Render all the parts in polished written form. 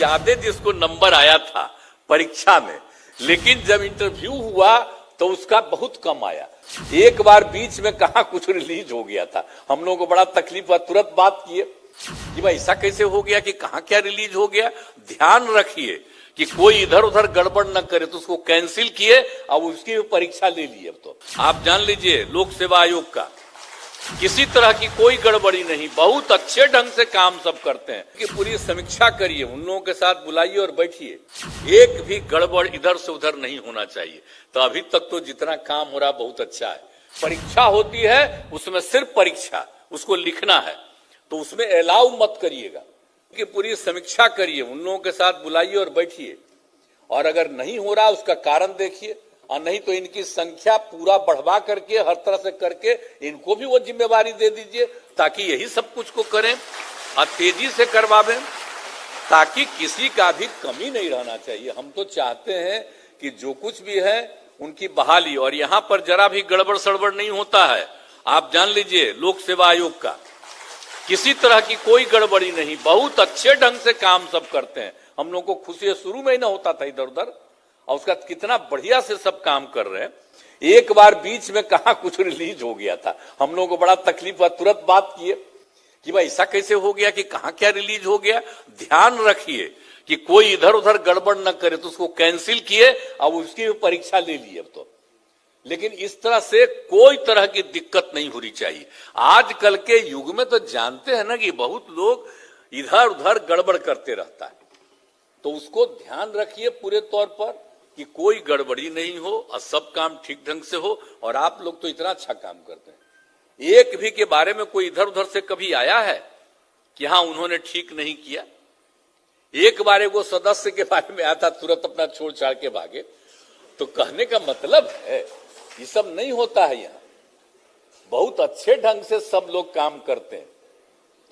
ज्यादा जिसको नंबर आया था परीक्षा में, लेकिन जब इंटरव्यू हुआ तो उसका बहुत कम आया। एक बार बीच में कहा कुछ रिलीज हो गया था, हम लोगों को बड़ा तकलीफ हुआ, तुरंत बात किए कि भाई ऐसा कैसे हो गया कि कहां क्या रिलीज हो गया। ध्यान रखिए कि कोई इधर उधर गड़बड़ न करे, तो उसको कैंसिल किए और उसकी परीक्षा ले ली। अब तो आप जान लीजिए लोक सेवा आयोग का किसी तरह की कोई गड़बड़ी नहीं, बहुत अच्छे ढंग से काम सब करते हैं कि पूरी समीक्षा करिए, उन लोगों के साथ बुलाइए और बैठिए, एक भी गड़बड़ इधर से उधर नहीं होना चाहिए। तो अभी तक तो जितना काम हो रहा बहुत अच्छा है। परीक्षा होती है उसमें सिर्फ परीक्षा, उसको लिखना है, तो उसमें अलाउ मत करिएगा कि पूरी समीक्षा करिए, उन लोगों के साथ बुलाइए और बैठिए, और अगर नहीं हो रहा उसका कारण देखिए, और नहीं तो इनकी संख्या पूरा बढ़वा करके हर तरह से करके इनको भी वो जिम्मेवारी दे दीजिए, ताकि यही सब कुछ को करें और तेजी से करवावें, ताकि किसी का भी कमी नहीं रहना चाहिए। हम तो चाहते हैं कि जो कुछ भी है उनकी बहाली, और यहाँ पर जरा भी गड़बड़ सड़बड़ नहीं होता है। आप जान लीजिए लोक सेवा आयोग का किसी तरह की कोई गड़बड़ी नहीं, बहुत अच्छे ढंग से काम सब करते हैं। हम लोग को खुशी शुरू में ही ना होता था इधर उधर, और उसका कितना बढ़िया से सब काम कर रहे हैं। एक बार बीच में कहा कुछ रिलीज हो गया था, हम लोगों को बड़ा तकलीफ हुआ, तुरंत बात किए कि भाई ऐसा कैसे हो गया कि कहां क्या रिलीज हो गया। ध्यान रखिए कि कोई इधर उधर गड़बड़ न करे, तो उसको कैंसिल किए और उसकी परीक्षा ले ली। अब तो लेकिन इस तरह से कोई तरह की दिक्कत नहीं होनी चाहिए। आजकल के युग में तो जानते हैं ना कि बहुत लोग इधर उधर गड़बड़ करते रहता है, तो उसको ध्यान रखिए पूरे तौर पर कि कोई गड़बड़ी नहीं हो और सब काम ठीक ढंग से हो। और आप लोग तो इतना अच्छा काम करते हैं, एक भी के बारे में कोई इधर उधर से कभी आया है कि हाँ उन्होंने ठीक नहीं किया। एक बार वो सदस्य के बारे में आया था, तुरंत अपना छोड़ छाड़ के भागे। तो कहने का मतलब है ये सब नहीं होता है, यहाँ बहुत अच्छे ढंग से सब लोग काम करते हैं।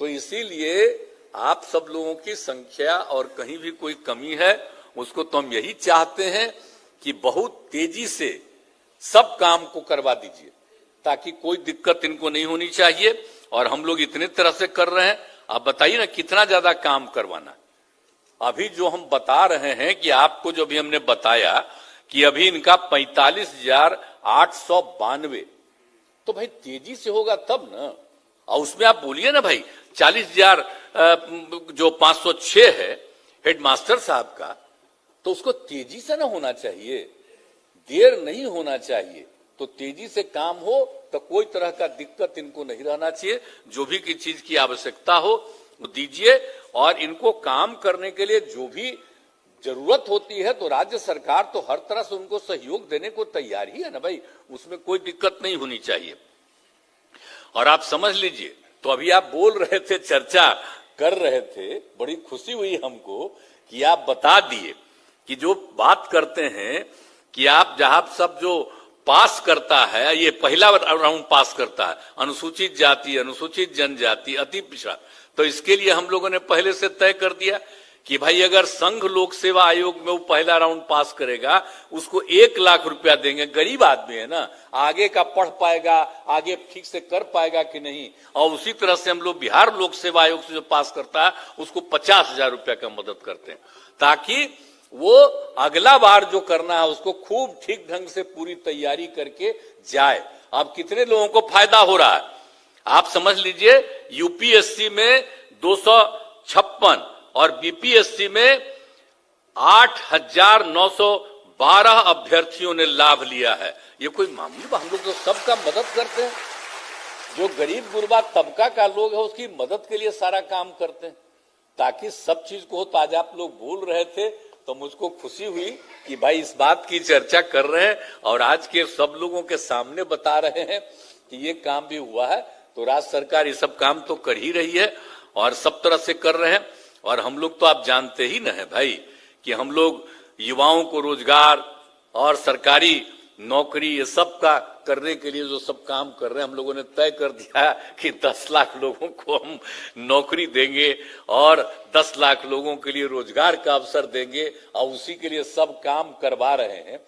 तो इसीलिए आप सब लोगों की संख्या और कहीं भी कोई कमी है उसको तो हम यही चाहते हैं कि बहुत तेजी से सब काम को करवा दीजिए, ताकि कोई दिक्कत इनको नहीं होनी चाहिए। और हम लोग इतने तरह से कर रहे हैं, आप बताइए ना कितना ज्यादा काम करवाना। अभी जो हम बता रहे हैं कि आपको जो भी हमने बताया कि अभी इनका 45,892, तो भाई तेजी से होगा तब ना। और उसमें आप बोलिए ना भाई 40,000 जो 506 है हेडमास्टर साहब का, तो उसको तेजी से ना होना चाहिए, देर नहीं होना चाहिए। तो तेजी से काम हो तो कोई तरह का दिक्कत इनको नहीं रहना चाहिए। जो भी की चीज की आवश्यकता हो वो दीजिए, और इनको काम करने के लिए जो भी जरूरत होती है तो राज्य सरकार तो हर तरह से उनको सहयोग देने को तैयार ही है ना भाई, उसमें कोई दिक्कत नहीं होनी चाहिए। और आप समझ लीजिए, तो अभी आप बोल रहे थे, चर्चा कर रहे थे, बड़ी खुशी हुई हमको कि आप बता दिए कि जो बात करते हैं कि आप जहां सब जो पास करता है, ये पहला राउंड पास करता है अनुसूचित जाति, अनुसूचित जनजाति, अति पिछड़ा, तो इसके लिए हम लोगों ने पहले से तय कर दिया कि भाई अगर संघ लोक सेवा आयोग में वो पहला राउंड पास करेगा उसको 1 लाख रुपया देंगे। गरीब आदमी है ना, आगे का पढ़ पाएगा, आगे ठीक से कर पाएगा कि नहीं। और उसी तरह से हम लोग बिहार लोक सेवा आयोग से जो पास करता है उसको 50,000 रुपया का मदद करते हैं, ताकि वो अगला बार जो करना है उसको खूब ठीक ढंग से पूरी तैयारी करके जाए। अब कितने लोगों को फायदा हो रहा है आप समझ लीजिए। यूपीएससी में 256 और बीपीएससी में 8,912 अभ्यर्थियों ने लाभ लिया है। ये कोई मामूली बात, हम लोग तो सबका मदद करते हैं। जो गरीब गुरबा तबका का लोग है उसकी मदद के लिए सारा काम करते हैं, ताकि सब चीज को हो। तो आज आप लोग बोल रहे थे तो मुझको खुशी हुई कि भाई इस बात की चर्चा कर रहे हैं और आज के सब लोगों के सामने बता रहे हैं कि ये काम भी हुआ है। तो राज्य सरकार ये सब काम तो कर ही रही है और सब तरह से कर रहे हैं। और हम लोग तो आप जानते ही ना है भाई कि हम लोग युवाओं को रोजगार और सरकारी नौकरी ये सब का करने के लिए जो सब काम कर रहे हैं, हम लोगों ने तय कर दिया कि 10 लाख लोगों को हम नौकरी देंगे और 10 लाख लोगों के लिए रोजगार का अवसर देंगे, और उसी के लिए सब काम करवा रहे हैं।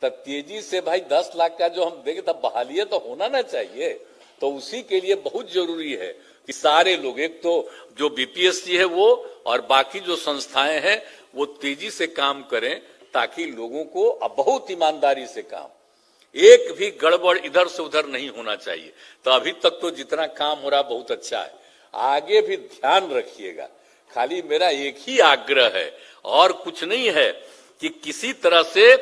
तब तेजी से भाई 10 लाख का जो हम देंगे तब बहाली तो होना ना चाहिए। तो उसी के लिए बहुत जरूरी है कि सारे लोग, एक तो जो बीपीएससी है वो और बाकी जो संस्थाएं हैं वो तेजी से काम करें ताकि लोगों को अब बहुत ईमानदारी से काम, एक भी गड़बड़ इधर से उधर नहीं होना चाहिए। तो अभी तक तो जितना काम हो रहा बहुत अच्छा है, आगे भी ध्यान रखिएगा। खाली मेरा एक ही आग्रह है और कुछ नहीं है कि किसी तरह से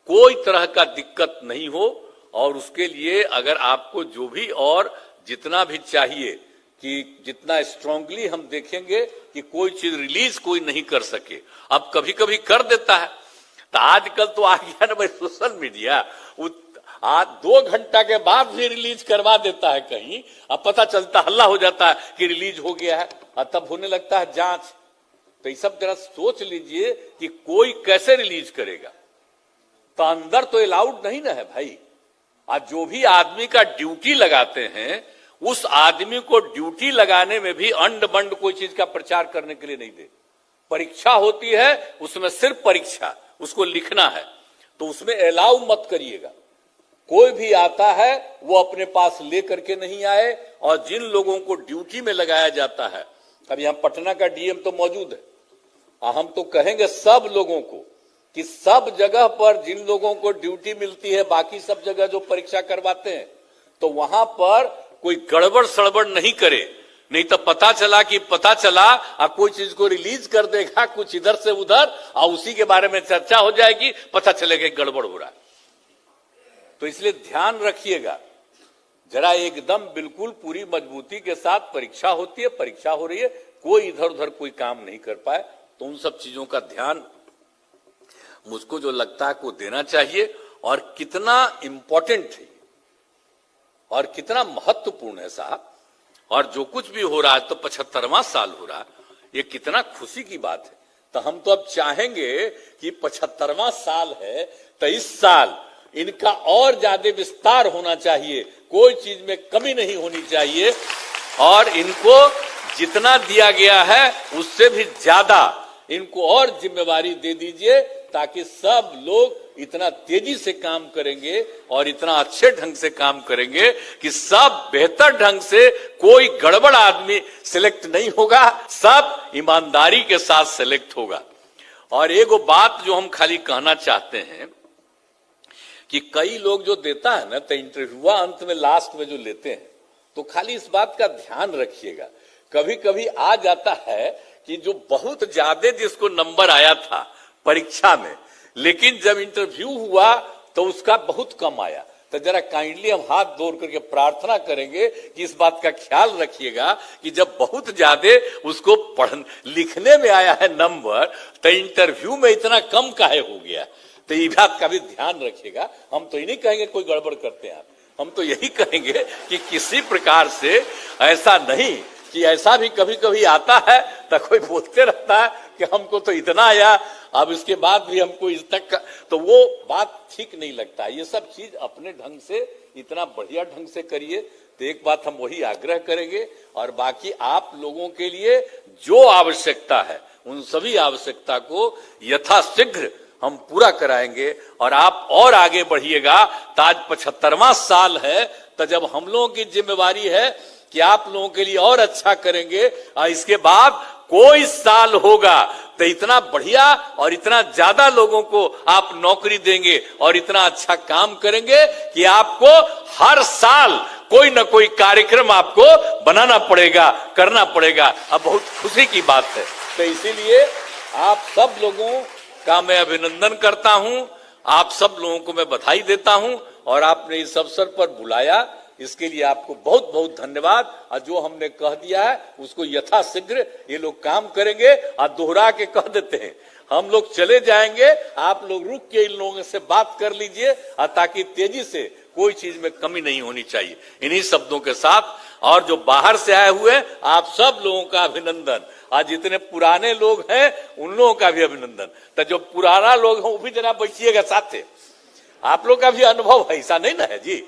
कोई तरह का दिक्कत नहीं हो, और उसके लिए अगर आपको जो भी और जितना भी चाहिए कि जितना स्ट्रांगली हम देखेंगे कि कोई चीज रिलीज कोई नहीं कर सके, अब कभी कभी कर देता है। तो आजकल तो आ गया ना भाई सोशल मीडिया, आज 2 घंटा के बाद भी रिलीज करवा देता है कहीं, अब पता चलता हल्ला हो जाता है कि रिलीज हो गया है, और तब होने लगता है जांच। तो ये सब जरा सोच लीजिए कि कोई कैसे रिलीज करेगा। तो अंदर तो अलाउड नहीं ना है भाई। आज जो भी आदमी का ड्यूटी लगाते हैं उस आदमी को ड्यूटी लगाने में भी अंड बंड कोई चीज का प्रचार करने के लिए नहीं दे। परीक्षा होती है, उसमें सिर्फ परीक्षा, उसको लिखना है, तो उसमें अलाउ मत करिएगा। कोई भी आता है वो अपने पास लेकर के नहीं आए, और जिन लोगों को ड्यूटी में लगाया जाता है, अभी हम पटना का डीएम तो मौजूद है, हम तो कहेंगे सब लोगों को कि सब जगह पर जिन लोगों को ड्यूटी मिलती है, बाकी सब जगह जो परीक्षा करवाते हैं, तो वहां पर कोई गड़बड़ सड़बड़ नहीं करे। नहीं तो पता चला और कोई चीज को रिलीज कर देगा कुछ इधर से उधर, और उसी के बारे में चर्चा हो जाएगी, पता चलेगा गड़बड़ हो रहा है। तो इसलिए ध्यान रखिएगा जरा, एकदम बिल्कुल पूरी मजबूती के साथ परीक्षा होती है, परीक्षा हो रही है, कोई इधर उधर कोई काम नहीं कर पाए। तो उन सब चीजों का ध्यान मुझको जो लगता है को देना चाहिए। और कितना इंपॉर्टेंट है और कितना महत्वपूर्ण है साहब, और जो कुछ भी हो रहा है तो 75वां साल हो रहा है, ये कितना खुशी की बात है। तो हम तो अब चाहेंगे कि 75वां साल है तो इस साल इनका और ज्यादा विस्तार होना चाहिए, कोई चीज में कमी नहीं होनी चाहिए, और इनको जितना दिया गया है उससे भी ज्यादा इनको और जिम्मेवारी दे दीजिए, ताकि सब लोग इतना तेजी से काम करेंगे और इतना अच्छे ढंग से काम करेंगे कि सब बेहतर ढंग से, कोई गड़बड़ आदमी सिलेक्ट नहीं होगा, सब ईमानदारी के साथ सिलेक्ट होगा। और एक बात जो हम खाली कहना चाहते हैं कि कई लोग जो देता है ना, तो इंटरव्यू अंत में लास्ट में जो लेते हैं, तो खाली इस बात का ध्यान रखिएगा। कभी कभी आ जाता है कि जो बहुत ज्यादा जिसको नंबर आया था परीक्षा में, लेकिन जब इंटरव्यू हुआ तो उसका बहुत कम आया। तो जरा काइंडली हम हाथ जोड़ करके प्रार्थना करेंगे कि इस बात का ख्याल रखिएगा कि जब बहुत ज्यादा उसको लिखने में आया है नंबर, तो इंटरव्यू में इतना कम काहे हो गया। तो ये बात का भी ध्यान रखिएगा। हम तो ये नहीं कहेंगे कोई गड़बड़ करते हैं, हम तो यही कहेंगे कि किसी प्रकार से ऐसा नहीं कि ऐसा भी कभी कभी आता है तो कोई बोलते रहता है कि हमको तो इतना आया, अब इसके बाद भी हमको इस तक का, तो वो बात ठीक नहीं लगता है। ये सब चीज अपने ढंग से इतना बढ़िया ढंग से करिए। तो एक बात हम वही आग्रह करेंगे, और बाकी आप लोगों के लिए जो आवश्यकता है उन सभी आवश्यकता को यथाशीघ्र हम पूरा कराएंगे, और आप और आगे बढ़िएगा। तो आज 75वां साल है, तो जब हम लोगों की जिम्मेवारी है कि आप लोगों के लिए और अच्छा करेंगे, और इसके बाद कोई साल होगा तो इतना बढ़िया और इतना ज्यादा लोगों को आप नौकरी देंगे और इतना अच्छा काम करेंगे कि आपको हर साल कोई न कोई कार्यक्रम आपको बनाना पड़ेगा, करना पड़ेगा। अब बहुत खुशी की बात है। तो इसीलिए आप सब लोगों का मैं अभिनंदन करता हूं, आप सब लोगों को मैं बधाई देता हूं, और आपने इस अवसर पर बुलाया, इसके लिए आपको बहुत बहुत धन्यवाद। और जो हमने कह दिया है उसको यथाशीघ्र ये लोग काम करेंगे। और दोहरा के कह देते हैं, हम लोग चले जाएंगे, आप लोग रुक के इन लोगों से बात कर लीजिए, ताकि तेजी से कोई चीज में कमी नहीं होनी चाहिए। इन्हीं शब्दों के साथ, और जो बाहर से आए हुए आप सब लोगों का अभिनंदन, आज जितने पुराने लोग हैं उन लोगों का भी अभिनंदन। तो जो पुराना लोग हैं वो भी जरा बैठिएगा साथ, आप लोग का भी अनुभव है, ऐसा नहीं ना है जी।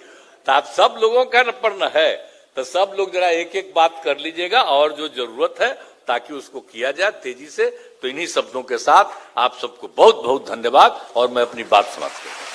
तो आप सब लोगों का पर न है, तो सब लोग जरा एक एक बात कर लीजिएगा, और जो जरूरत है ताकि उसको किया जाए तेजी से। तो इन्हीं शब्दों के साथ आप सबको बहुत बहुत धन्यवाद, और मैं अपनी बात समाप्त करता हूं।